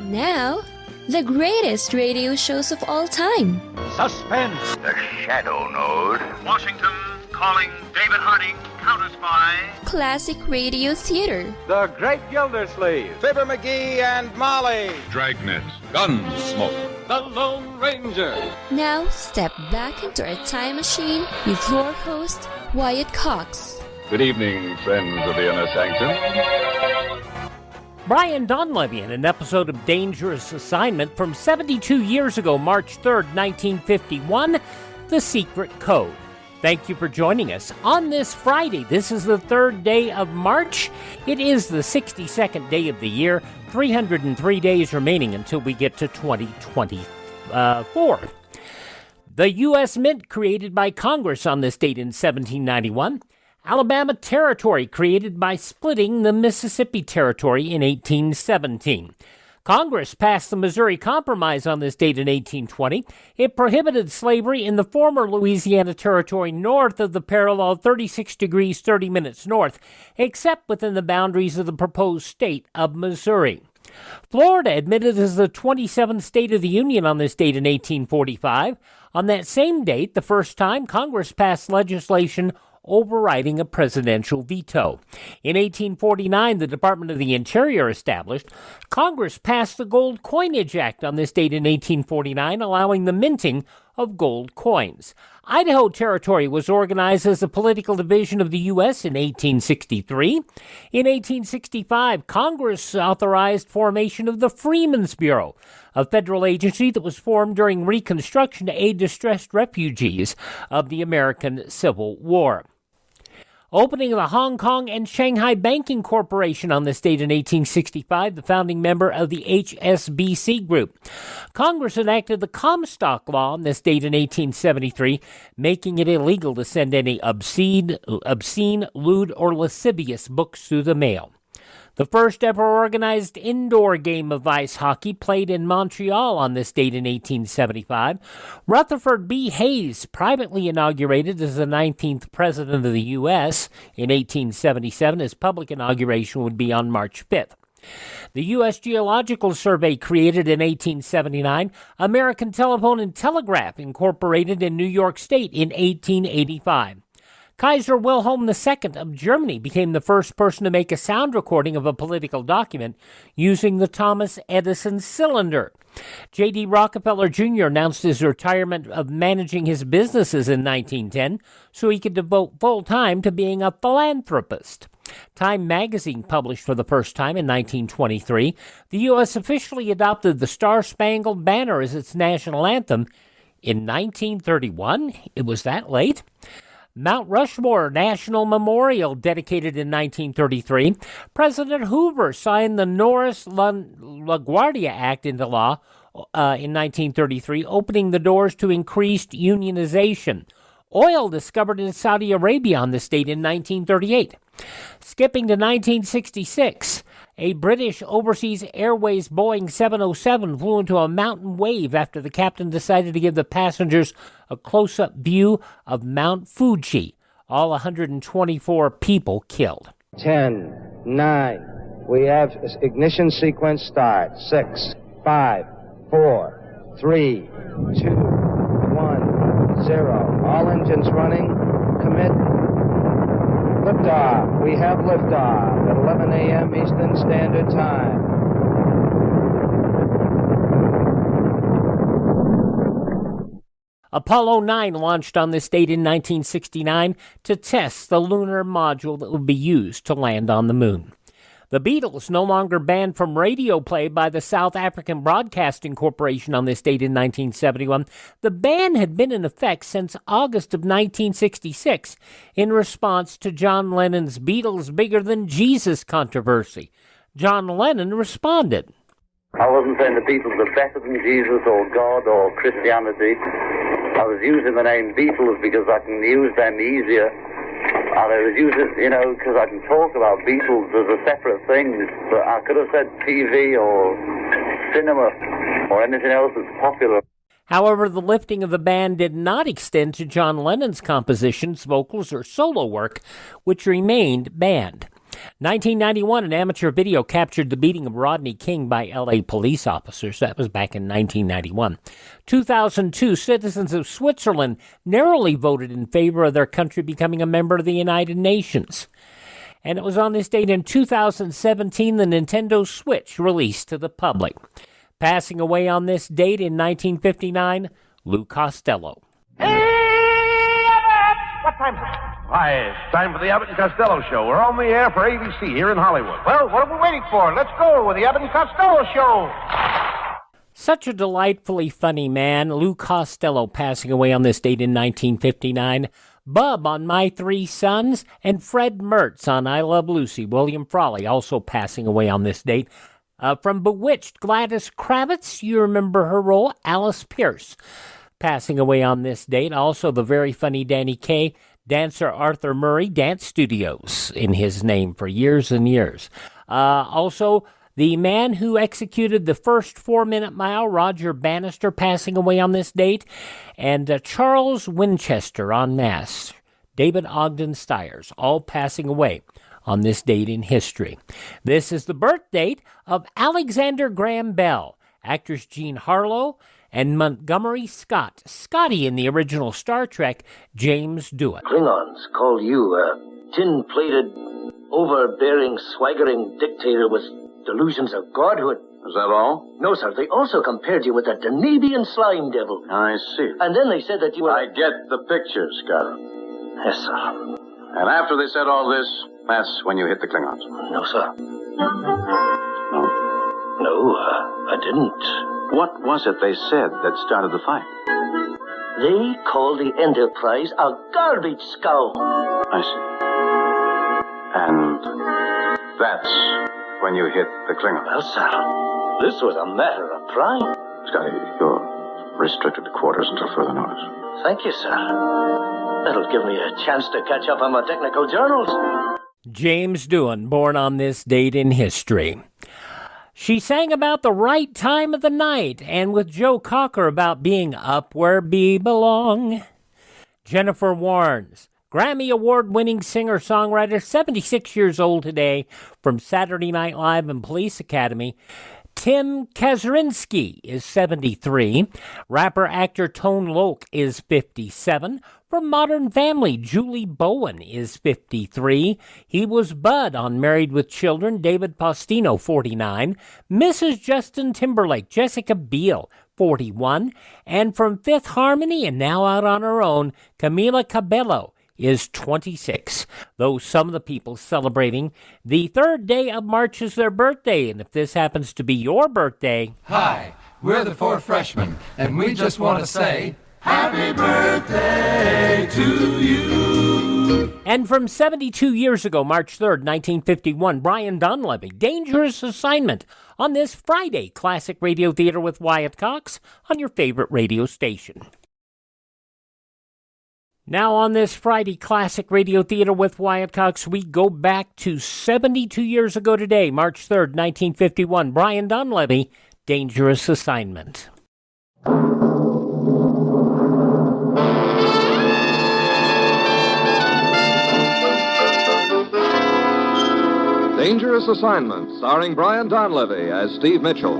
Now, the greatest radio shows of all time. Suspense. The Shadow Node. Washington calling David Harding, counter-spy. Classic radio theater. The Great Gildersleeve. Fibber McGee and Molly. Dragnet. Gunsmoke. The Lone Ranger. Now, step back into a time machine with your host, Wyatt Cox. Good evening, friends of the Inner Sanctum. Brian Donlevy in an episode of Dangerous Assignment from 72 years ago, March 3rd, 1951, The Secret Code. Thank you for joining us on this Friday. This is the third day of March. It is the 62nd day of the year, 303 days remaining until we get to 2024. The U.S. Mint created by Congress on this date in 1791. Alabama Territory created by splitting the Mississippi Territory in 1817. Congress passed the Missouri Compromise on this date in 1820. It prohibited slavery in the former Louisiana Territory north of the parallel 36 degrees 30 minutes north, except within the boundaries of the proposed state of Missouri. Florida admitted as the 27th state of the Union on this date in 1845. On that same date, the first time Congress passed legislation overriding a presidential veto. In 1849, the Department of the Interior established. Congress passed the Gold Coinage Act on this date in 1849, allowing the minting of gold coins. Idaho Territory was organized as a political division of the U.S. in 1863. In 1865, Congress authorized formation of the Freedmen's Bureau, a federal agency that was formed during Reconstruction to aid distressed refugees of the American Civil War. Opening of the Hong Kong and Shanghai Banking Corporation on this date in 1865, the founding member of the HSBC Group. Congress enacted the Comstock Law on this date in 1873, making it illegal to send any obscene, lewd, or lascivious books through the mail. The first ever organized indoor game of ice hockey played in Montreal on this date in 1875. Rutherford B. Hayes privately inaugurated as the 19th President of the U.S. in 1877. His public inauguration would be on March 5th. The U.S. Geological Survey created in 1879. American Telephone and Telegraph incorporated in New York State in 1885. Kaiser Wilhelm II of Germany became the first person to make a sound recording of a political document using the Thomas Edison cylinder. J.D. Rockefeller Jr. announced his retirement of managing his businesses in 1910 so he could devote full time to being a philanthropist. Time magazine published for the first time in 1923. The U.S. officially adopted the Star-Spangled Banner as its national anthem in 1931. It was that late. Mount Rushmore National Memorial, dedicated in 1933. President Hoover signed the Norris-LaGuardia Act into law in 1933, opening the doors to increased unionization. Oil discovered in Saudi Arabia on this date in 1938. Skipping to 1966, a British Overseas Airways Boeing 707 flew into a mountain wave after the captain decided to give the passengers a close-up view of Mount Fuji. All 124 people killed. 10, 9. We have ignition sequence start. 6, 5, 4, 3, 2, 1, 0. All engines running. Commit. Liftoff. We have liftoff at 11 a.m. Eastern Standard Time. Apollo 9 launched on this date in 1969 to test the lunar module that would be used to land on the moon. The Beatles, no longer banned from radio play by the South African Broadcasting Corporation on this date in 1971. The ban had been in effect since August of 1966 in response to John Lennon's Beatles Bigger Than Jesus controversy. John Lennon responded. I wasn't saying the Beatles are better than Jesus or God or Christianity. I was using the name Beatles because I can use them easier. And I was using, because I can talk about Beatles as a separate thing. But I could have said TV or cinema or anything else that's popular. However, the lifting of the ban did not extend to John Lennon's compositions, vocals, or solo work, which remained banned. 1991, an amateur video captured the beating of Rodney King by L.A. police officers. That was back in 1991. 2002, citizens of Switzerland narrowly voted in favor of their country becoming a member of the United Nations. And it was on this date in 2017 the Nintendo Switch released to the public. Passing away on this date in 1959, Lou Costello. What time is it? Why, it's time for the Abbott and Costello Show. We're on the air for ABC here in Hollywood. Well, what are we waiting for? Let's go with the Abbott and Costello Show. Such a delightfully funny man, Lou Costello passing away on this date in 1959. Bub on My Three Sons, and Fred Mertz on I Love Lucy. William Frawley also passing away on this date. From Bewitched, Gladys Kravitz, you remember her role. Alice Pierce passing away on this date. Also the very funny Danny Kaye. Dancer Arthur Murray, Dance Studios in his name for years and years. Also, the man who executed the first 4-minute mile, Roger Bannister, passing away on this date. And Charles Winchester en masse, David Ogden Stiers, all passing away on this date in history. This is the birth date of Alexander Graham Bell, actors Jean Harlow, and Montgomery Scott, Scotty in the original Star Trek, James Doohan. Klingons call you a tin-plated, overbearing, swaggering dictator with delusions of godhood. Is that all? No, sir. They also compared you with a Danubian slime devil. I see. And then they said that you were... I get the picture, Scarab. Yes, sir. And after they said all this, that's when you hit the Klingons. No, sir. No? No, I didn't. What was it they said that started the fight? They called the Enterprise a garbage scow. I see. And that's when you hit the Klingons. Well, sir, this was a matter of pride. Scotty, you're restricted to quarters until further notice. Thank you, sir. That'll give me a chance to catch up on my technical journals. James Doohan, born on this date in history. She sang about the right time of the night, and with Joe Cocker about being up where we belong. Jennifer Warnes, Grammy Award-winning singer-songwriter, 76 years old today, from Saturday Night Live and Police Academy. Tim Kazurinsky is 73. Rapper-actor Tone Loc is 57. From Modern Family, Julie Bowen is 53. He was Bud on Married with Children, David Postino, 49. Mrs. Justin Timberlake, Jessica Biel, 41. And from Fifth Harmony, and now out on her own, Camila Cabello is 26. Those some of the people celebrating the third day of March is their birthday. And if this happens to be your birthday... Hi, we're the Four Freshmen, and we just want to say... Happy birthday to you. And from 72 years ago, March 3rd, 1951, Brian Donlevy, Dangerous Assignment, on this Friday, Classic Radio Theater with Wyatt Cox on your favorite radio station. Now on this Friday, Classic Radio Theater with Wyatt Cox, we go back to 72 years ago today, March 3rd, 1951, Brian Donlevy, Dangerous Assignment. Dangerous Assignment, starring Brian Donlevy as Steve Mitchell.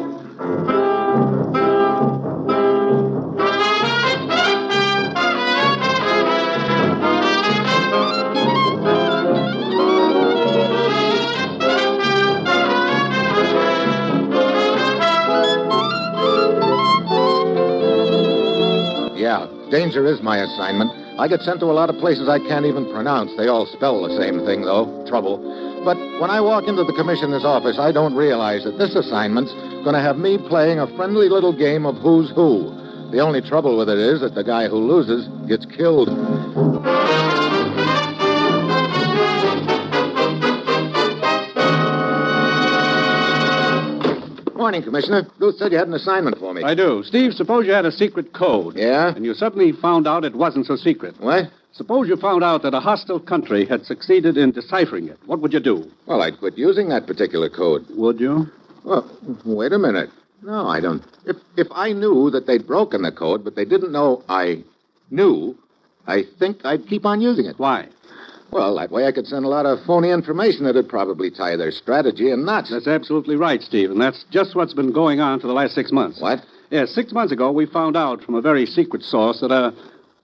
Yeah, danger is my assignment. I get sent to a lot of places I can't even pronounce. They all spell the same thing, though, trouble. But when I walk into the commissioner's office, I don't realize that this assignment's going to have me playing a friendly little game of who's who. The only trouble with it is that the guy who loses gets killed. Morning, Commissioner. Ruth said you had an assignment for me. I do. Steve, suppose you had a secret code. Yeah? And you suddenly found out it wasn't so secret. What? Suppose you found out that a hostile country had succeeded in deciphering it. What would you do? Well, I'd quit using that particular code. Would you? Well, wait a minute. No, I don't. If I knew that they'd broken the code, but they didn't know I knew, I think I'd keep on using it. Why? Well, that way I could send a lot of phony information that'd probably tie their strategy in knots. That's absolutely right, Steve, and that's just what's been going on for the last 6 months. What? Yes, 6 months ago, we found out from a very secret source that a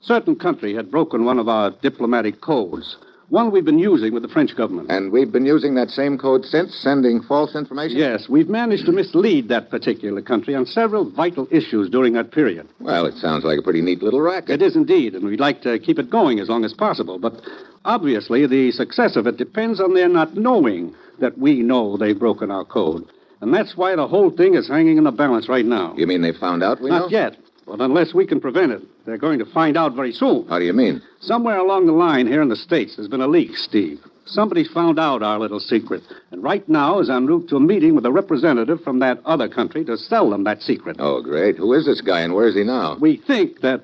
certain country had broken one of our diplomatic codes, one we've been using with the French government. And we've been using that same code since, sending false information? Yes, we've managed to mislead that particular country on several vital issues during that period. Well, it sounds like a pretty neat little racket. It is indeed, and we'd like to keep it going as long as possible. But obviously, the success of it depends on their not knowing that we know they've broken our code. And that's why the whole thing is hanging in the balance right now. You mean they found out we know? Not yet. But unless we can prevent it, they're going to find out very soon. How do you mean? Somewhere along the line here in the States, there's been a leak, Steve. Somebody's found out our little secret. And right now is en route to a meeting with a representative from that other country to sell them that secret. Oh, great. Who is this guy and where is he now? We think that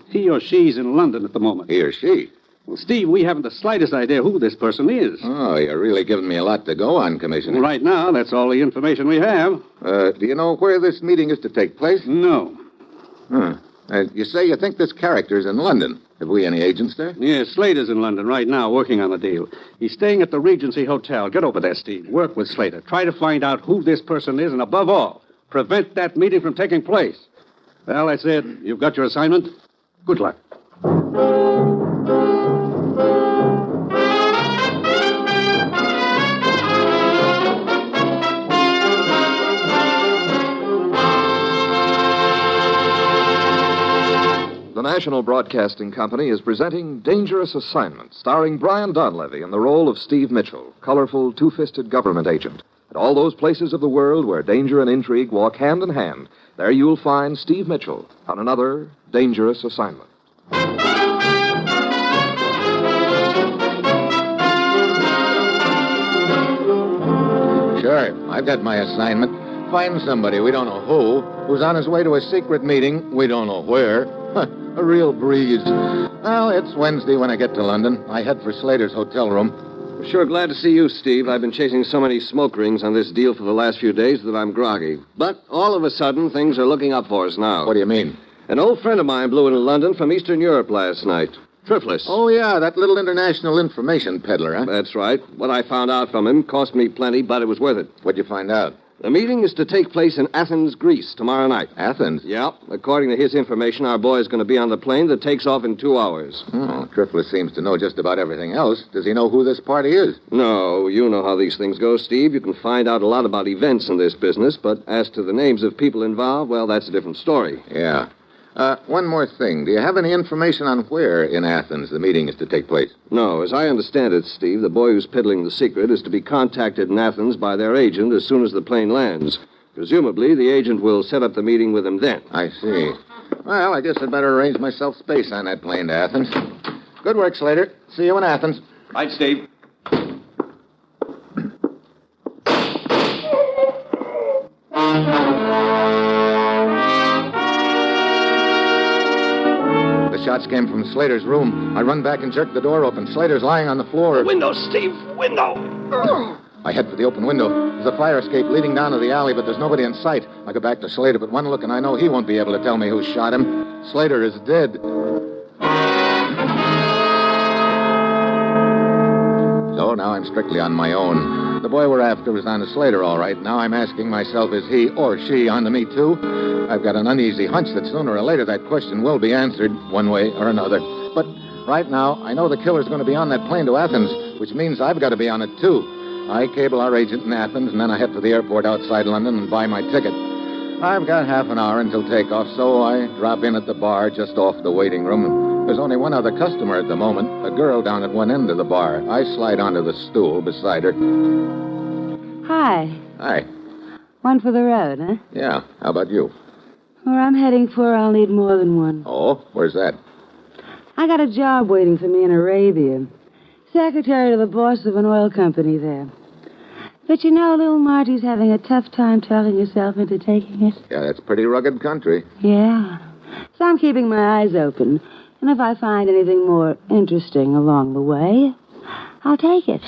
he or she's in London at the moment. He or she? Well, Steve, we haven't the slightest idea who this person is. Oh, you're really giving me a lot to go on, Commissioner. Right now, that's all the information we have. Do you know where this meeting is to take place? No. Huh. You say you think this character's in London. Have we any agents there? Yes, Slater's in London right now working on the deal. He's staying at the Regency Hotel. Get over there, Steve. Work with Slater. Try to find out who this person is, and above all, prevent that meeting from taking place. Well, that's it. You've got your assignment. Good luck. The National Broadcasting Company is presenting Dangerous Assignment, starring Brian Donlevy in the role of Steve Mitchell, colorful, two-fisted government agent. At all those places of the world where danger and intrigue walk hand in hand, there you'll find Steve Mitchell on another Dangerous Assignment. Sure, I've got my assignment. Find somebody, we don't know who, who's on his way to a secret meeting, we don't know where. A real breeze. Well, it's Wednesday when I get to London. I head for Slater's hotel room. Sure glad to see you, Steve. I've been chasing so many smoke rings on this deal for the last few days that I'm groggy. But all of a sudden, things are looking up for us now. What do you mean? An old friend of mine blew into London from Eastern Europe last night. Triflis. Oh, yeah, that little international information peddler, huh? That's right. What I found out from him cost me plenty, but it was worth it. What'd you find out? The meeting is to take place in Athens, Greece, tomorrow night. Athens? Yeah. According to his information, our boy is going to be on the plane that takes off in 2 hours. Oh, Triflis seems to know just about everything else. Does he know who this party is? No, you know how these things go, Steve. You can find out a lot about events in this business, but as to the names of people involved, well, that's a different story. Yeah. One more thing. Do you have any information on where in Athens the meeting is to take place? No. As I understand it, Steve, the boy who's peddling the secret is to be contacted in Athens by their agent as soon as the plane lands. Presumably, the agent will set up the meeting with him then. I see. Well, I guess I'd better arrange myself space on that plane to Athens. Good work, Slater. See you in Athens. Right, Steve. The shots came from Slater's room. I run back and jerk the door open. Slater's lying on the floor. Window, Steve! Window! I head for the open window. There's a fire escape leading down to the alley, but there's nobody in sight. I go back to Slater, but one look and I know he won't be able to tell me who shot him. Slater is dead. So now I'm strictly on my own. The boy we're after was on to Slater, all right. Now I'm asking myself, is he or she on to me, too? I've got an uneasy hunch that sooner or later that question will be answered one way or another. But right now, I know the killer's going to be on that plane to Athens, which means I've got to be on it, too. I cable our agent in Athens, and then I head for the airport outside London and buy my ticket. I've got half an hour until takeoff, so I drop in at the bar just off the waiting room. There's only one other customer at the moment, a girl down at one end of the bar. I slide onto the stool beside her. Hi. Hi. One for the road, huh? Yeah, how about you? Where I'm heading for, I'll need more than one. Oh, where's that? I got a job waiting for me in Arabia. Secretary to the boss of an oil company there. But you know, little Marty's having a tough time talking herself into taking it. Yeah, that's pretty rugged country. Yeah. So I'm keeping my eyes open. And if I find anything more interesting along the way, I'll take it.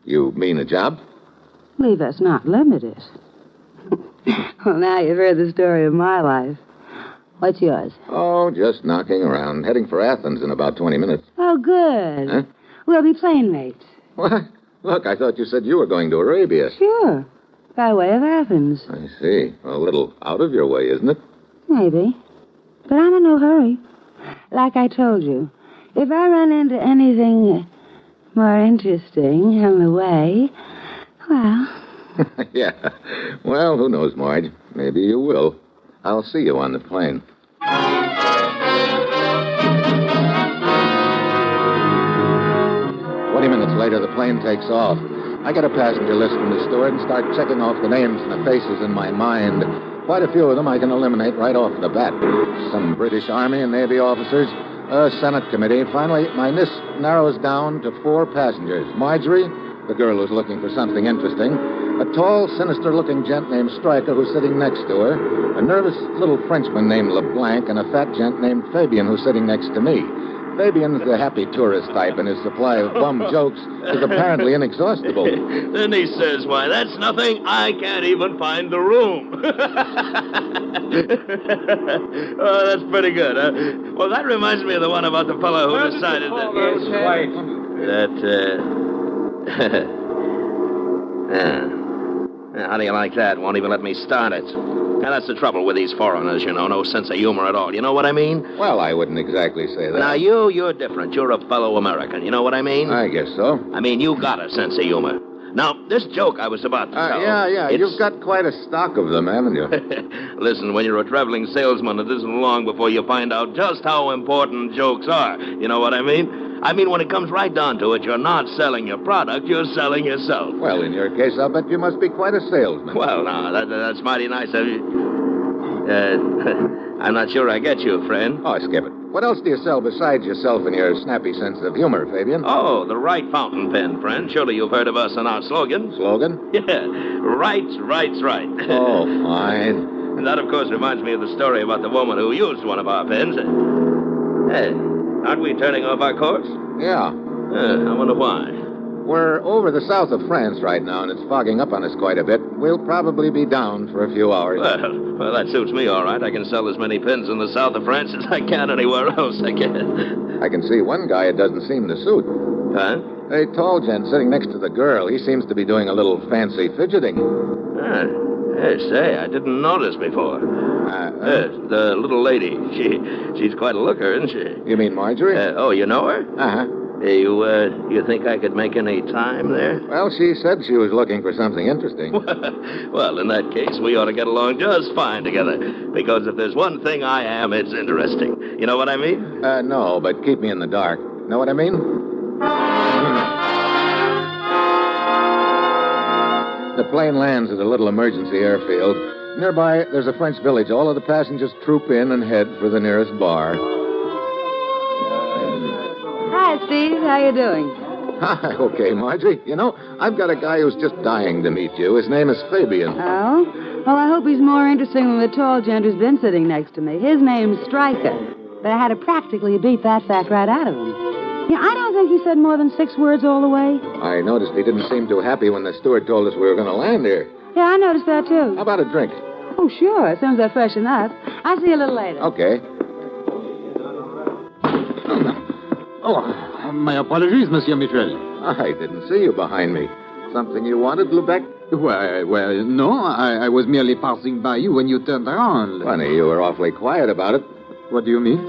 You mean a job? Leave us not limited. Well, now you've heard the story of my life. What's yours? Oh, just knocking around. Heading for Athens in about 20 minutes. Oh, good. Huh? We'll be playmates. What? Look, I thought you said you were going to Arabia. Sure. By way of Athens. I see. A little out of your way, isn't it? Maybe. But I'm in no hurry. Like I told you, if I run into anything more interesting on the way, well... Yeah. Well, who knows, Marge? Maybe you will. I'll see you on the plane. 20 minutes later, the plane takes off. I get a passenger list from the steward and start checking off the names and the faces in my mind. Quite a few of them I can eliminate right off the bat. Some British Army and Navy officers, a Senate committee. Finally, my list narrows down to 4 passengers. Marjorie, the girl who's looking for something interesting. A tall, sinister-looking gent named Stryker who's sitting next to her. A nervous little Frenchman named LeBlanc, and a fat gent named Fabian who's sitting next to me. Fabian's the happy tourist type, and his supply of bum jokes is apparently inexhaustible. Then he says, why, that's nothing. I can't even find the room. Oh, that's pretty good, huh? Well, that reminds me of the one about the fellow who decided that... How do you like that? Won't even let me start it. Now, that's the trouble with these foreigners, you know. No sense of humor at all. You know what I mean? Well, I wouldn't exactly say that. Now, you're different. You're a fellow American. You know what I mean? I guess so. I mean, you got a sense of humor. Now, this joke I was about to tell... Yeah. You've got quite a stock of them, haven't you? Listen, when you're a traveling salesman, it isn't long before you find out just how important jokes are. You know what I mean? I mean, when it comes right down to it, you're not selling your product, you're selling yourself. Well, in your case, I'll bet you must be quite a salesman. Well, now, that's mighty nice of you. I'm not sure I get you, friend. Oh, skip it. What else do you sell besides yourself and your snappy sense of humor, Fabian? Oh, the right fountain pen, friend. Surely you've heard of us and our slogan. Slogan? Yeah. Right. Oh, fine. And that, of course, reminds me of the story about the woman who used one of our pens. Hey, aren't we turning off our course? Yeah. I wonder why. We're over the south of France right now, and it's fogging up on us quite a bit. We'll probably be down for a few hours. Well, that suits me all right. I can sell as many pins in the south of France as I can anywhere else. I can see one guy it doesn't seem to suit. Huh? A tall gent sitting next to the girl. He seems to be doing a little fancy fidgeting. Hey, say, I didn't notice before. The little lady. She's quite a looker, isn't she? You mean Marjorie? Oh, you know her? Uh-huh. You think I could make any time there? Well, she said she was looking for something interesting. Well, in that case, we ought to get along just fine together. Because if there's one thing I am, it's interesting. You know what I mean? No, but keep me in the dark. Know what I mean? The plane lands at a little emergency airfield. Nearby, there's a French village. All of the passengers troop in and head for the nearest bar. Hi, Steve. How you doing? Hi, okay, Marjorie. You know, I've got a guy who's just dying to meet you. His name is Fabian. Oh? Well, I hope he's more interesting than the tall gent who's been sitting next to me. His name's Stryker. But I had to practically beat that fact right out of him. Yeah, I don't think he said more than 6 words all the way. I noticed he didn't seem too happy when the steward told us we were going to land here. Yeah, I noticed that, too. How about a drink? Oh, sure. As soon as I freshen up. I'll see you a little later. Okay. Oh, my apologies, Monsieur Michel. I didn't see you behind me. Something you wanted, Lubeck? Well, no. I was merely passing by you when you turned around. Funny, you were awfully quiet about it. What do you mean?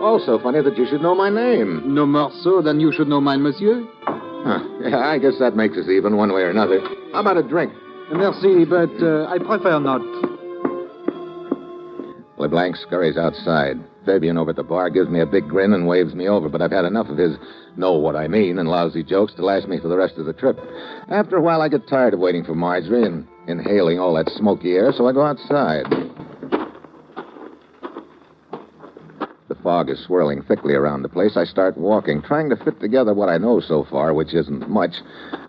Also funny that you should know my name. No more so than you should know mine, monsieur. Yeah, I guess that makes us even one way or another. How about a drink? Merci, but I prefer not. LeBlanc scurries outside. Fabian over at the bar gives me a big grin and waves me over, but I've had enough of his know what I mean and lousy jokes to last me for the rest of the trip. After a while, I get tired of waiting for Marjorie and inhaling all that smoky air, so I go outside. The fog is swirling thickly around the place. I start walking, trying to fit together what I know so far, which isn't much.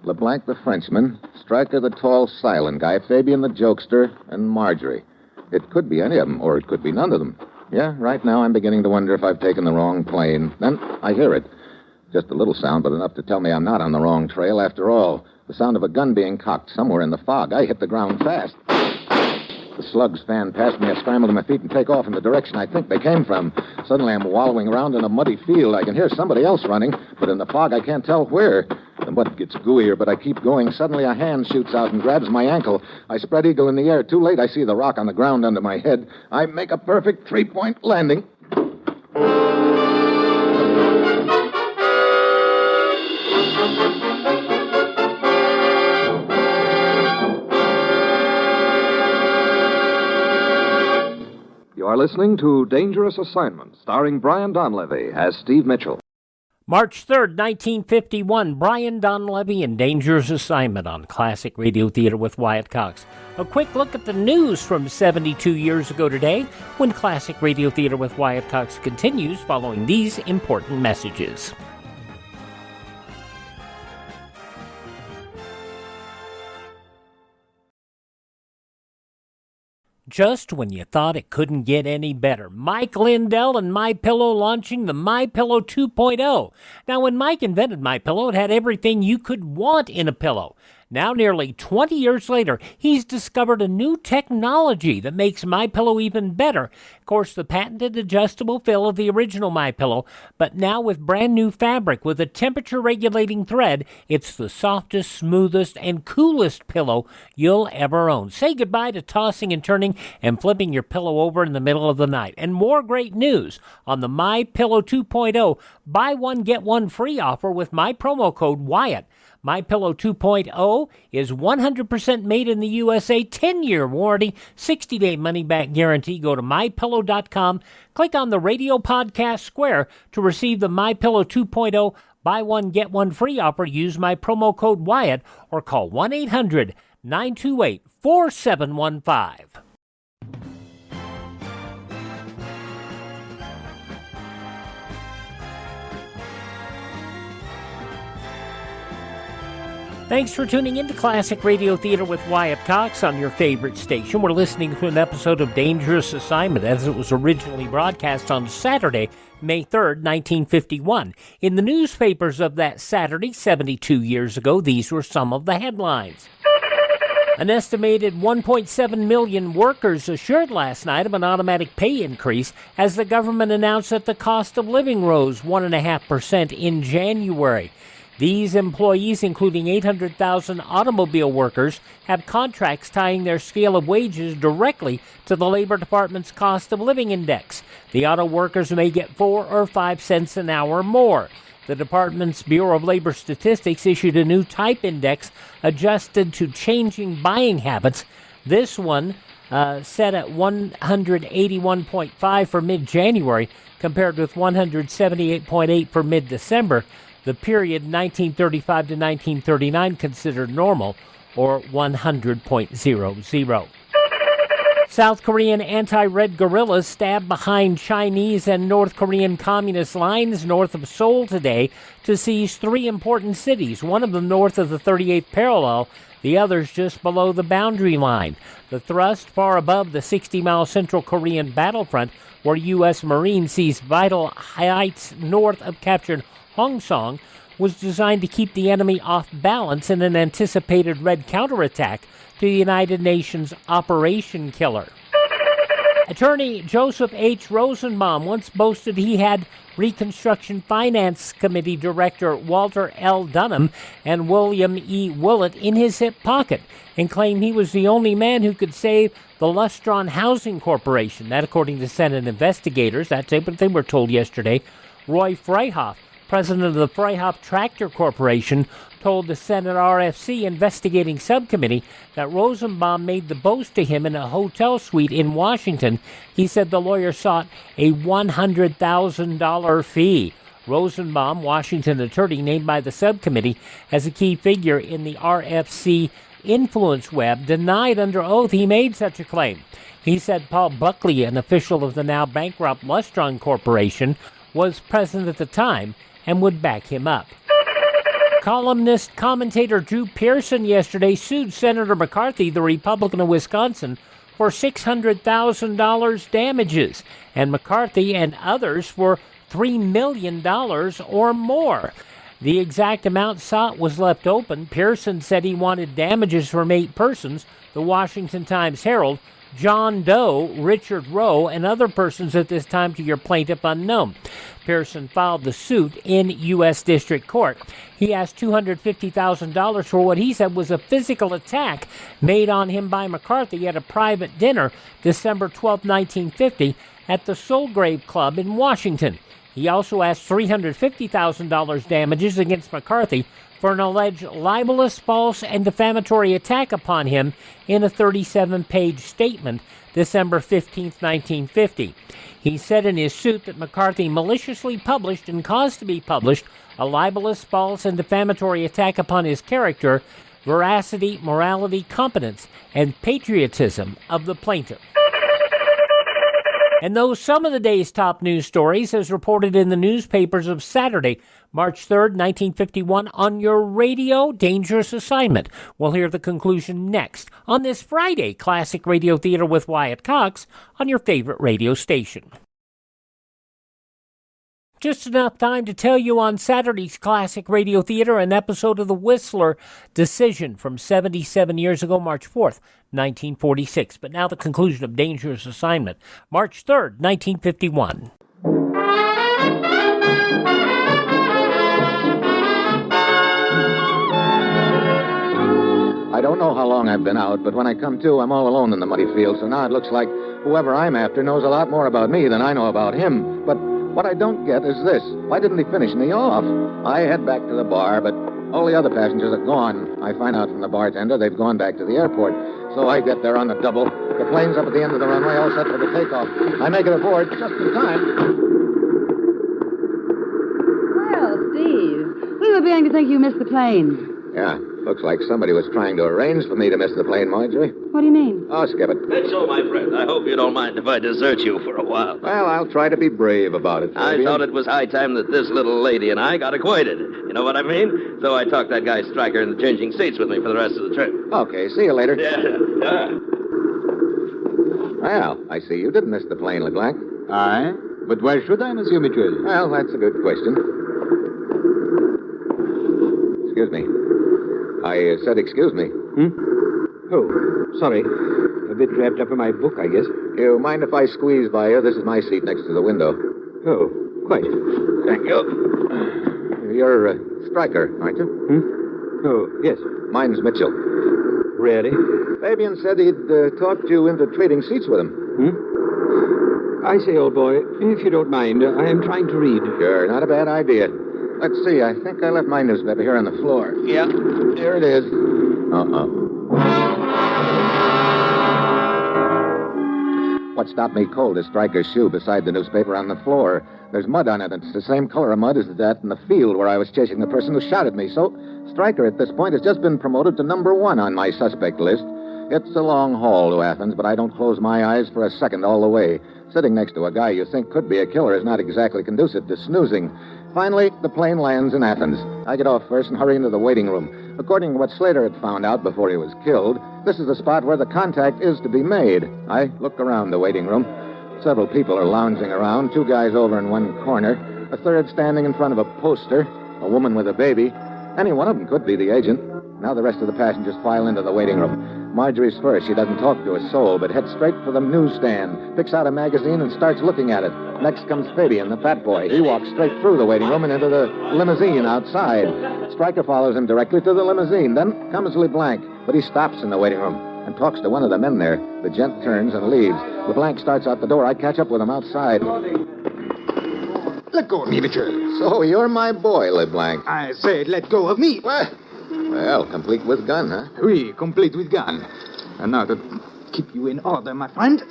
LeBlanc the Frenchman, Stryker the tall, silent guy, Fabian the jokester, and Marjorie. It could be any of them, or it could be none of them. Yeah, right now I'm beginning to wonder if I've taken the wrong plane. Then I hear it. Just a little sound, but enough to tell me I'm not on the wrong trail after all. The sound of a gun being cocked somewhere in the fog. I hit the ground fast. The slugs fan past me. I scramble to my feet and take off in the direction I think they came from. Suddenly, I'm wallowing around in a muddy field. I can hear somebody else running, but in the fog, I can't tell where. The mud gets gooier, but I keep going. Suddenly, a hand shoots out and grabs my ankle. I spread eagle in the air. Too late, I see the rock on the ground under my head. I make a perfect three-point landing. You are listening to Dangerous Assignment, starring Brian Donlevy as Steve Mitchell. March 3rd, 1951, Brian Donlevy in Dangerous Assignment on Classic Radio Theater with Wyatt Cox. A quick look at the news from 72 years ago today, when Classic Radio Theater with Wyatt Cox continues following these important messages. Just when you thought it couldn't get any better, Mike Lindell and MyPillow launching the MyPillow 2.0. Now, when Mike invented MyPillow, it had everything you could want in a pillow. Now, nearly 20 years later, he's discovered a new technology that makes MyPillow even better. Of course, the patented adjustable fill of the original MyPillow, but now with brand new fabric with a temperature-regulating thread, it's the softest, smoothest, and coolest pillow you'll ever own. Say goodbye to tossing and turning and flipping your pillow over in the middle of the night. And more great news on the MyPillow 2.0 buy one, get one free offer with my promo code Wyatt. MyPillow 2.0 is 100% made in the USA, 10-year warranty, 60-day money-back guarantee. Go to MyPillow.com, click on the radio podcast square to receive the MyPillow 2.0 buy one, get one free offer. Use my promo code Wyatt or call 1-800-928-4715. Thanks for tuning in to Classic Radio Theater with Wyatt Cox on your favorite station. We're listening to an episode of Dangerous Assignment as it was originally broadcast on Saturday, May 3rd, 1951. In the newspapers of that Saturday, 72 years ago, these were some of the headlines. An estimated 1.7 million workers assured last night of an automatic pay increase as the government announced that the cost of living rose 1.5% in January. These employees, including 800,000 automobile workers, have contracts tying their scale of wages directly to the Labor Department's cost of living index. The auto workers may get 4 or 5 cents an hour more. The department's Bureau of Labor Statistics issued a new type index adjusted to changing buying habits. This one set at 181.5 for mid-January, compared with 178.8 for mid-December. The period 1935 to 1939 considered normal, or 100.00. South Korean anti-red guerrillas stabbed behind Chinese and North Korean communist lines north of Seoul today to seize 3 important cities, one of them north of the 38th parallel, the others just below the boundary line. The thrust far above the 60-mile Central Korean battlefront, where U.S. Marines seized vital heights north of captured Hongsong, was designed to keep the enemy off balance in an anticipated red counterattack to the United Nations Operation Killer. Attorney Joseph H. Rosenbaum once boasted he had Reconstruction Finance Committee Director Walter L. Dunham and William E. Willett in his hip pocket and claimed he was the only man who could save the Lustron Housing Corporation. That, according to Senate investigators, that's what they were told yesterday. Roy Freihoff, president of the Freihoff Tractor Corporation, told the Senate RFC investigating subcommittee that Rosenbaum made the boast to him in a hotel suite in Washington. He said the lawyer sought a $100,000 fee. Rosenbaum, Washington attorney named by the subcommittee as a key figure in the RFC influence web, denied under oath he made such a claim. He said Paul Buckley, an official of the now bankrupt Lustron Corporation, was president at the time and would back him up. Columnist commentator Drew Pearson yesterday sued Senator McCarthy, the Republican of Wisconsin, for $600,000 damages, and McCarthy and others for $3 million or more. The exact amount sought was left open. Pearson said he wanted damages from 8 persons. The Washington Times-Herald John Doe, Richard Rowe, and other persons at this time to your plaintiff unknown. Pearson filed the suit in U.S. District Court. He asked $250,000 for what he said was a physical attack made on him by McCarthy at a private dinner December 12, 1950, at the Soulgrave Club in Washington. He also asked $350,000 damages against McCarthy for an alleged libelous, false, and defamatory attack upon him in a 37-page statement December 15, 1950. He said in his suit that McCarthy maliciously published and caused to be published a libelous, false, and defamatory attack upon his character, veracity, morality, competence, and patriotism of the plaintiff. And those some of the day's top news stories as reported in the newspapers of Saturday, March 3rd, 1951, on your radio dangerous assignment. We'll hear the conclusion next on this Friday Classic Radio Theater with Wyatt Cox on your favorite radio station. Just enough time to tell you on Saturday's Classic Radio Theater an episode of The Whistler Decision from 77 years ago, March 4th, 1946. But now the conclusion of Dangerous Assignment, March 3rd, 1951. I don't know how long I've been out, but when I come to, I'm all alone in the muddy field, so now it looks like whoever I'm after knows a lot more about me than I know about him. But what I don't get is this. Why didn't he finish me off? I head back to the bar, but all the other passengers are gone. I find out from the bartender they've gone back to the airport. So I get there on the double. The plane's up at the end of the runway, all set for the takeoff. I make it aboard just in time. Well, Steve, we were beginning to think you missed the plane. Yeah, looks like somebody was trying to arrange for me to miss the plane, Marjorie. What do you mean? Oh, skip it. Mitchell, my friend, I hope you don't mind if I desert you for a while. Well, I'll try to be brave about it. I thought it was high time that this little lady and I got acquainted. You know what I mean? So I talked that guy Stryker into changing seats with me for the rest of the trip. Okay, see you later. Yeah. Well, I see you didn't miss the plane, LeBlanc. Aye? But why should I, Monsieur Mitchell? Well, that's a good question. Excuse me. I said excuse me. Oh, sorry. A bit wrapped up in my book, I guess. You mind if I squeeze by you? This is my seat next to the window. Oh, quite. Thank you. You're Stryker, aren't you? Oh, yes. Mine's Mitchell. Really? Fabian said he'd talked you into trading seats with him. I say, old boy, if you don't mind, I am trying to read. Sure, not a bad idea. Let's see, I think I left my newspaper here on the floor. Yeah, here it is. What stopped me cold is Stryker's shoe beside the newspaper on the floor. There's mud on it, and it's the same color of mud as that in the field where I was chasing the person who shot at me. So Stryker, at this point, has just been promoted to number 1 on my suspect list. It's a long haul to Athens, but I don't close my eyes for a second all the way. Sitting next to a guy you think could be a killer is not exactly conducive to snoozing. Finally, the plane lands in Athens. I get off first and hurry into the waiting room. According to what Slater had found out before he was killed, this is the spot where the contact is to be made. I look around the waiting room. Several people are lounging around, 2 guys over in one corner, a third standing in front of a poster, a woman with a baby. Any one of them could be the agent. Now the rest of the passengers file into the waiting room. Marjorie's first. She doesn't talk to a soul, but heads straight for the newsstand, picks out a magazine and starts looking at it. Next comes Fabian, the fat boy. He walks straight through the waiting room and into the limousine outside. Stryker follows him directly to the limousine. Then comes LeBlanc, but he stops in the waiting room and talks to one of the men there. The gent turns and leaves. LeBlanc starts out the door. I catch up with him outside. Let go of me, Mitchell. So you're my boy, LeBlanc. I said let go of me. What? Well, complete with gun, huh? Oui, complete with gun. And now to keep you in order, my friend.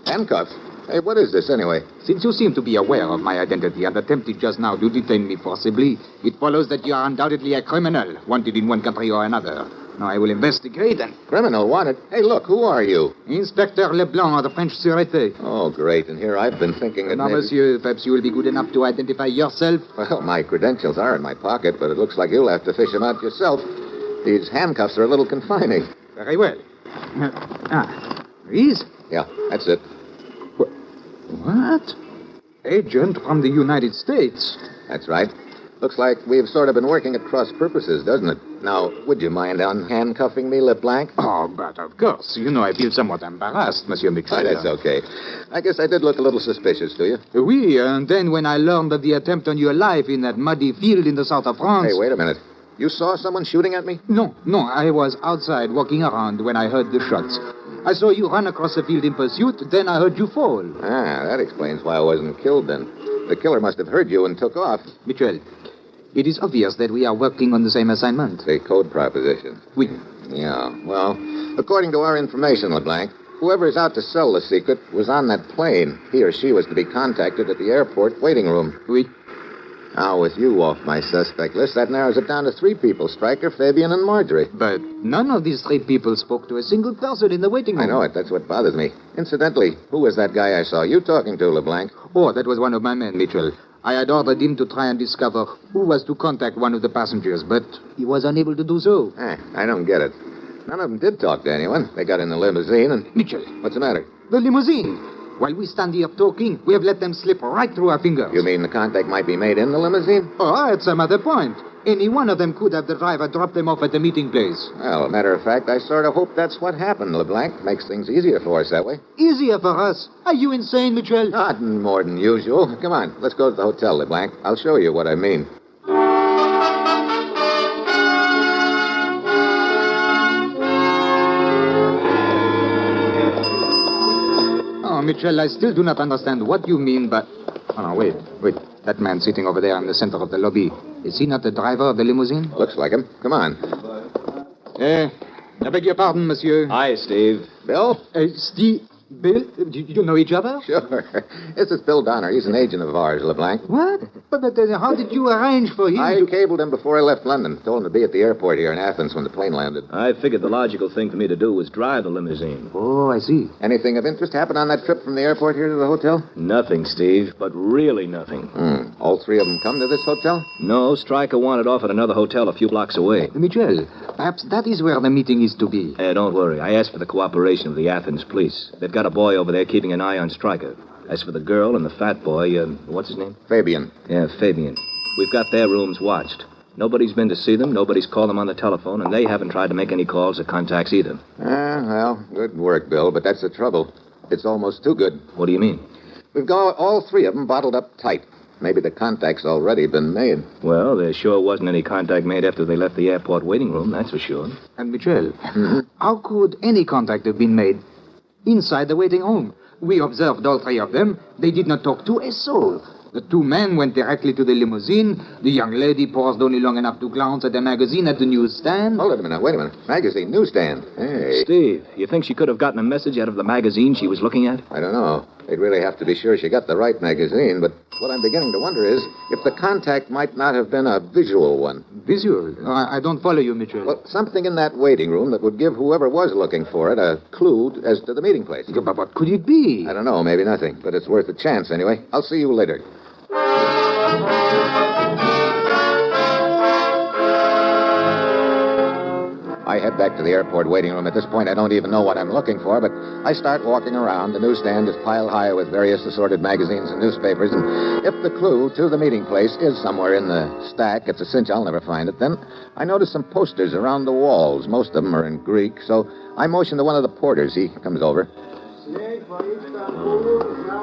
Handcuffs? Hey, what is this, anyway? Since you seem to be aware of my identity and attempted just now to detain me forcibly, it follows that you are undoubtedly a criminal, wanted in one country or another. Now, I will investigate and... Criminal wanted? Hey, look, who are you? Inspector Leblanc of the French Sûreté. Oh, great. And here I've been thinking that... Now, monsieur, perhaps you will be good enough to identify yourself? Well, my credentials are in my pocket, but it looks like you'll have to fish them out yourself. These handcuffs are a little confining. Very well. These? Yeah, that's it. What? Agent from the United States? That's right. Looks like we've sort of been working at cross purposes, doesn't it? Now, would you mind unhandcuffing me, LeBlanc? Oh, but of course. You know I feel somewhat embarrassed, Monsieur Mitchell. That's okay. I guess I did look a little suspicious to you. Oui, and then when I learned of the attempt on your life in that muddy field in the south of France... Hey, wait a minute. You saw someone shooting at me? No, I was outside walking around when I heard the shots. I saw you run across the field in pursuit, then I heard you fall. Ah, that explains why I wasn't killed then. The killer must have heard you and took off. Mitchell, it is obvious that we are working on the same assignment. The code proposition. Oui. Yeah, well, according to our information, LeBlanc, whoever's out to sell the secret was on that plane. He or she was to be contacted at the airport waiting room. Oui. Now, with you off my suspect list, that narrows it down to 3 people, Stryker, Fabian, and Marjorie. But none of these 3 people spoke to a single person in the waiting room. I know it. That's what bothers me. Incidentally, who was that guy I saw you talking to, LeBlanc? Oh, that was one of my men, Mitchell. I had ordered him to try and discover who was to contact one of the passengers, but he was unable to do so. I don't get it. None of them did talk to anyone. They got in the limousine and... Mitchell. What's the matter? The limousine. While we stand here talking, we have let them slip right through our fingers. You mean the contact might be made in the limousine? Oh, at some other point. Any one of them could have the driver drop them off at the meeting place. Well, matter of fact, I sort of hope that's what happened, LeBlanc. Makes things easier for us that way. Easier for us? Are you insane, Mitchell? Not more than usual. Come on, let's go to the hotel, LeBlanc. I'll show you what I mean. Oh, Mitchell, I still do not understand what you mean, but... Oh, no, wait. That man sitting over there in the center of the lobby, is he not the driver of the limousine? Looks like him. Come on. I beg your pardon, monsieur. Hi, Steve. Bill? Steve... Bill? Do you know each other? Sure. This is Bill Donner. He's an agent of ours, LeBlanc. What? But how did you arrange for him? I cabled him before I left London. Told him to be at the airport here in Athens when the plane landed. I figured the logical thing for me to do was drive the limousine. Oh, I see. Anything of interest happen on that trip from the airport here to the hotel? Nothing, Steve, but really nothing. All 3 of them come to this hotel? No, Stryker wanted off at another hotel a few blocks away. Mitchell, perhaps that is where the meeting is to be. Don't worry. I asked for the cooperation of the Athens police. They've got a boy over there keeping an eye on Stryker. As for the girl and the fat boy, what's his name? Fabian. Yeah, Fabian. We've got their rooms watched. Nobody's been to see them, nobody's called them on the telephone, and they haven't tried to make any calls or contacts either. Well, good work, Bill, but that's the trouble. It's almost too good. What do you mean? We've got all 3 of them bottled up tight. Maybe the contact's already been made. Well, there sure wasn't any contact made after they left the airport waiting room, that's for sure. And, Mitchell, how could any contact have been made inside the waiting room? We observed all 3 of them. They did not talk to a soul. The 2 men went directly to the limousine. The young lady paused only long enough to glance at the magazine at the newsstand. Hold it a minute. Wait a minute. Magazine, newsstand. Hey. Steve, you think she could have gotten a message out of the magazine she was looking at? I don't know. They'd really have to be sure she got the right magazine, but what I'm beginning to wonder is if the contact might not have been a visual one. Visual? I don't follow you, Mitchell. Well, something in that waiting room that would give whoever was looking for it a clue as to the meeting place. But what could it be? I don't know. Maybe nothing, but it's worth a chance anyway. I'll see you later. I head back to the airport waiting room. At this point, I don't even know what I'm looking for, but I start walking around. The newsstand is piled high with various assorted magazines and newspapers, and if the clue to the meeting place is somewhere in the stack, it's a cinch I'll never find it. Then I notice some posters around the walls. Most of them are in Greek, so I motion to one of the porters. He comes over.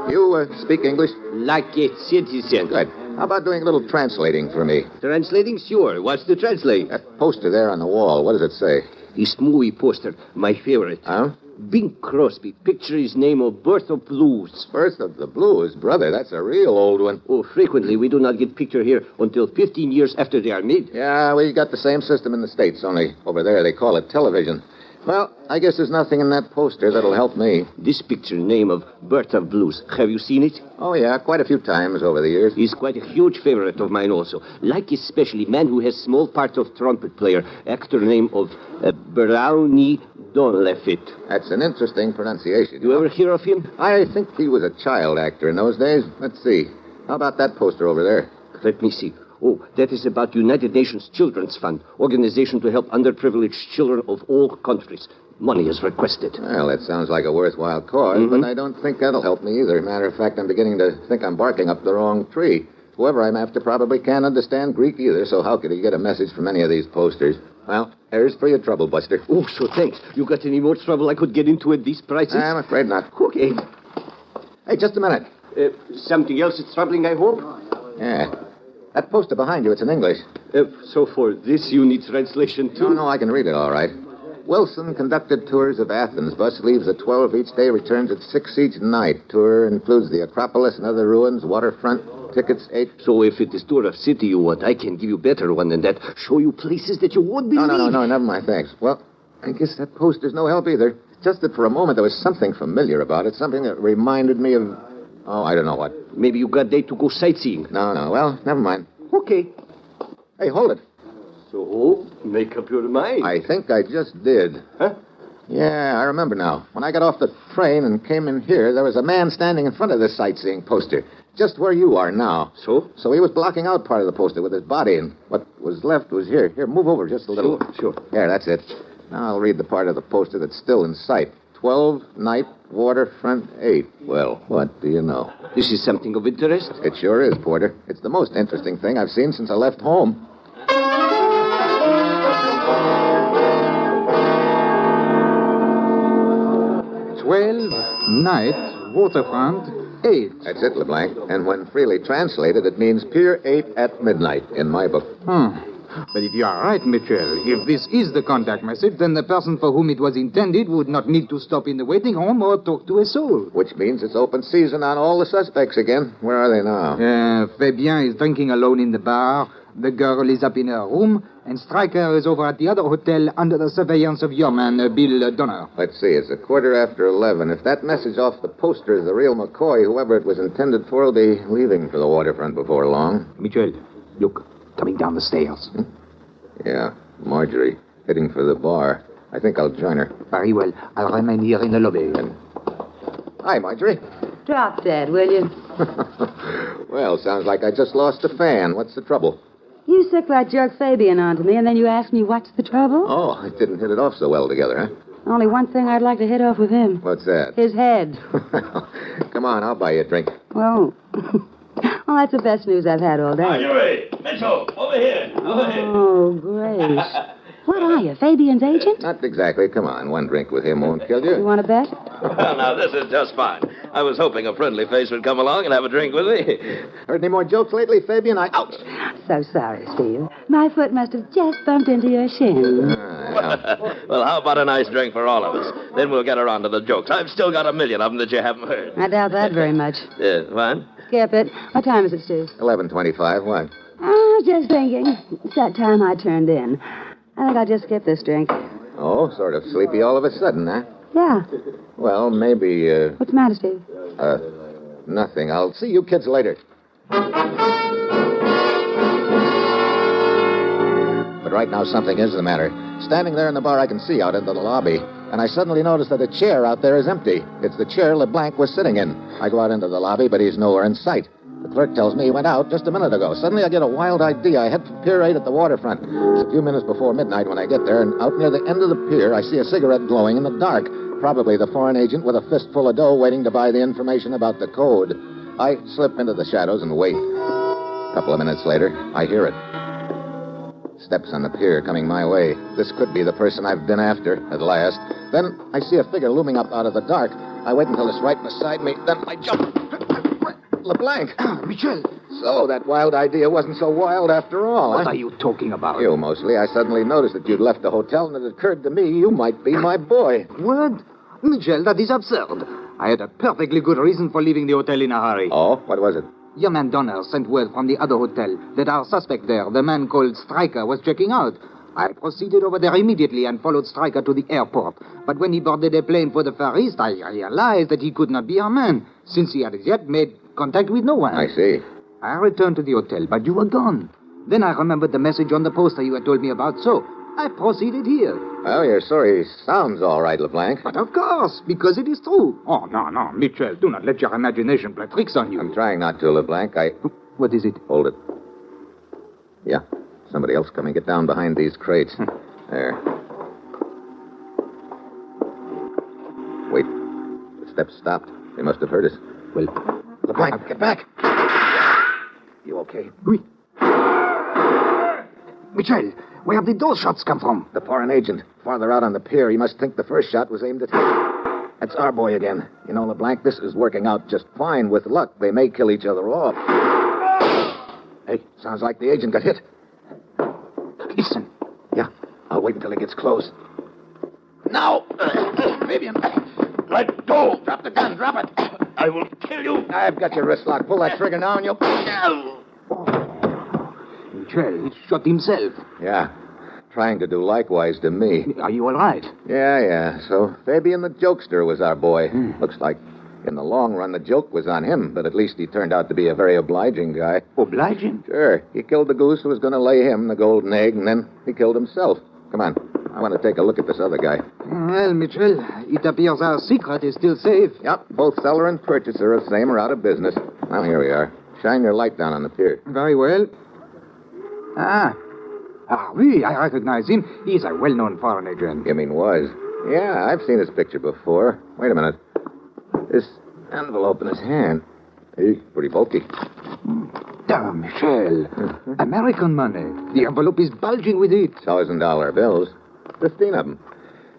You speak English? Like a citizen. Good. How about doing a little translating for me? Translating? Sure. What's to translate? That poster there on the wall, what does it say? This movie poster, my favorite. Huh? Bing Crosby. Picture his name of Birth of Blues. Birth of the Blues? Brother, that's a real old one. Oh, frequently we do not get picture here until 15 years after they are made. Yeah, we got the same system in the States, only over there they call it television. Well, I guess there's nothing in that poster that'll help me. This picture name of Birth of Blues, have you seen it? Oh, yeah, quite a few times over the years. He's quite a huge favorite of mine also. Like especially man who has small part of trumpet player, actor name of Brian Donlevy. That's an interesting pronunciation. You ever hear of him? I think he was a child actor in those days. Let's see. How about that poster over there? Let me see. Oh, that is about United Nations Children's Fund, organization to help underprivileged children of all countries. Money is requested. Well, that sounds like a worthwhile cause, but I don't think that'll help me either. Matter of fact, I'm beginning to think I'm barking up the wrong tree. Whoever I'm after probably can't understand Greek either, so how could he get a message from any of these posters? Well, here's for your trouble, Buster. Oh, so thanks. You got any more trouble I could get into at these prices? I'm afraid not. Okay. Hey, just a minute. Something else is troubling, I hope? Yeah. That poster behind you, it's in English. So for this you need translation, too? No, I can read it all right. Wilson conducted tours of Athens. Bus leaves at 12 each day, returns at 6 each night. Tour includes the Acropolis and other ruins, waterfront, tickets 8. So if it is tour of city you want, I can give you better one than that. Show you places that you won't believe. No, never mind, thanks. Well, I guess that poster's no help either. It's just that for a moment there was something familiar about it, something that reminded me of... Oh, I don't know what. Maybe you got day to go sightseeing. No, well, never mind. Okay. Hey, hold it. So, make up your mind. I think I just did. Huh? Yeah, I remember now. When I got off the train and came in here, there was a man standing in front of this sightseeing poster, just where you are now. So? So he was blocking out part of the poster with his body, and what was left was here. Here, move over just a little. Sure. There, that's it. Now I'll read the part of the poster that's still in sight. 12, night, waterfront 8. Well, what do you know? This is something of interest? It sure is, Porter. It's the most interesting thing I've seen since I left home. 12, night, waterfront, 8. That's it, LeBlanc. And when freely translated, it means Pier 8 at midnight in my book. But if you are right, Mitchell, if this is the contact message, then the person for whom it was intended would not need to stop in the waiting room or talk to a soul. Which means it's open season on all the suspects again. Where are they now? Fabien is drinking alone in the bar. The girl is up in her room. And Stryker is over at the other hotel under the surveillance of your man, Bill Donner. Let's see, it's 11:15. If that message off the poster is the real McCoy, whoever it was intended for will be leaving for the waterfront before long. Mitchell, look, coming down the stairs. Yeah, Marjorie, heading for the bar. I think I'll join her. Very well. I'll remain here in the lobby. Hi, Marjorie. Drop dead, will you? Well, sounds like I just lost a fan. What's the trouble? You sick that jerk Fabian onto me, and then you ask me what's the trouble? Oh, I didn't hit it off so well together, huh? Only one thing I'd like to hit off with him. What's that? His head. Come on, I'll buy you a drink. Well, well, that's the best news I've had all day. Marjorie! Mitchell! Over here! Oh, Grace. What are you, Fabian's agent? Not exactly. Come on, one drink with him won't kill you. You want to bet? Well, now, this is just fine. I was hoping a friendly face would come along and have a drink with me. Heard any more jokes lately, Fabian? Ouch! So sorry, Steve. My foot must have just bumped into your shin. Well, how about a nice drink for all of us? Then we'll get around to the jokes. I've still got a million of them that you haven't heard. I doubt that very much. What? Skip it. What time is it, Steve? 11:25. What? Oh, just thinking. It's that time I turned in. I think I'll just skip this drink. Oh, sort of sleepy all of a sudden, huh? Yeah. Well, maybe, What's the matter, Steve? Nothing. I'll see you kids later. But right now, something is the matter. Standing there in the bar, I can see out into the lobby. And I suddenly notice that a chair out there is empty. It's the chair LeBlanc was sitting in. I go out into the lobby, but he's nowhere in sight. The clerk tells me he went out just a minute ago. Suddenly I get a wild idea. I head for Pier 8 at the waterfront. It's a few minutes before midnight when I get there, and out near the end of the pier, I see a cigarette glowing in the dark. Probably the foreign agent with a fistful of dough waiting to buy the information about the code. I slip into the shadows and wait. A couple of minutes later, I hear it. Steps on the pier coming my way. This could be the person I've been after, at last. Then I see a figure looming up out of the dark. I wait until it's right beside me. Then I jump. LeBlanc. Michel. So that wild idea wasn't so wild after all. What are you talking about? You, mostly. I suddenly noticed that you'd left the hotel, and it occurred to me you might be my boy. What? Michel, that is absurd. I had a perfectly good reason for leaving the hotel in a hurry. Oh? What was it? Your man Donner sent word from the other hotel that our suspect there, the man called Stryker, was checking out. I proceeded over there immediately and followed Stryker to the airport. But when he boarded a plane for the Far East, I realized that he could not be our man, since he had as yet made contact with no one. I see. I returned to the hotel, but you were gone. Then I remembered the message on the poster you had told me about, so I proceeded here. Well, your story sounds all right, LeBlanc. But of course, because it is true. Oh, no, Mitchell, do not let your imagination play tricks on you. I'm trying not to, LeBlanc. What is it? Hold it. Yeah, somebody else coming. Get down behind these crates. There. Wait. The steps stopped. They must have heard us. Well, LeBlanc, get back. You Okay. Oui. Michel, where have those shots come from? The foreign agent. Farther out on the pier, he must think the first shot was aimed at him. That's our boy again. You know, LeBlanc, this is working out just fine with luck. They may kill each other off. Hey, sounds like the agent got hit. Listen. Yeah, I'll wait until he gets close. Now! Fabian, let go! Drop the gun, drop it! I will kill you! I've got your wrist locked. Pull that trigger now and you'll... Michel, he shot himself. Yeah, trying to do likewise to me. Are you all right? Yeah. So Fabian the jokester was our boy. Looks like in the long run the joke was on him, but at least he turned out to be a very obliging guy. Obliging? Sure. He killed the goose who was going to lay him the golden egg, and then he killed himself. Come on. I want to take a look at this other guy. Well, Michel, it appears our secret is still safe. Yep, both seller and purchaser of same are out of business. Now, here we are. Shine your light down on the pier. Very well. Oui, I recognize him. He's a well-known foreign agent. You mean was? Yeah, I've seen his picture before. Wait a minute. This envelope in his hand. He's pretty bulky. Damn, Michel. American money. The envelope is bulging with it. $1,000 bills. 15 of them.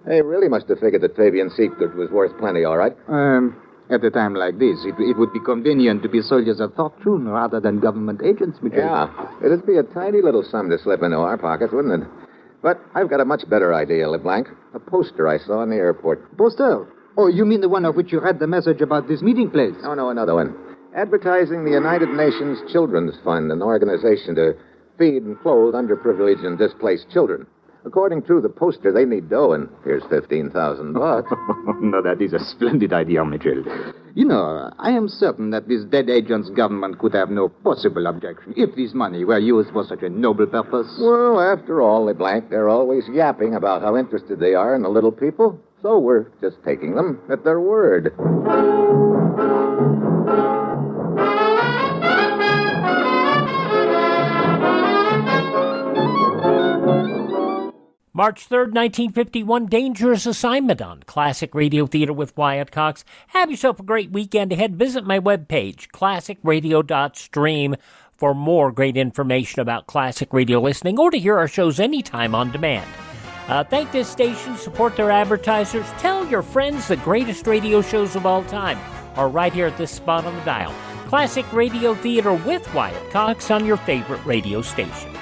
They really must have figured that Fabian's secret was worth plenty, all right? At a time like this, it would be convenient to be soldiers of fortune rather than government agents, Michel. Yeah, it'd be a tiny little sum to slip into our pockets, wouldn't it? But I've got a much better idea, LeBlanc. A poster I saw in the airport. Poster? Oh, you mean the one of which you read the message about this meeting place? No, another one. Advertising the United Nations Children's Fund, an organization to feed and clothe underprivileged and displaced children. According to the poster, they need dough, and here's $15,000. No, that is a splendid idea, Michel. You know, I am certain that this dead agent's government could have no possible objection if this money were used for such a noble purpose. Well, after all, LeBlanc, they're always yapping about how interested they are in the little people, so we're just taking them at their word. March 3rd, 1951, Dangerous Assignment on Classic Radio Theater with Wyatt Cox. Have yourself a great weekend ahead. Visit my webpage, classicradio.stream, for more great information about classic radio listening or to hear our shows anytime on demand. Thank this station, support their advertisers, tell your friends the greatest radio shows of all time are right here at this spot on the dial. Classic Radio Theater with Wyatt Cox on your favorite radio station.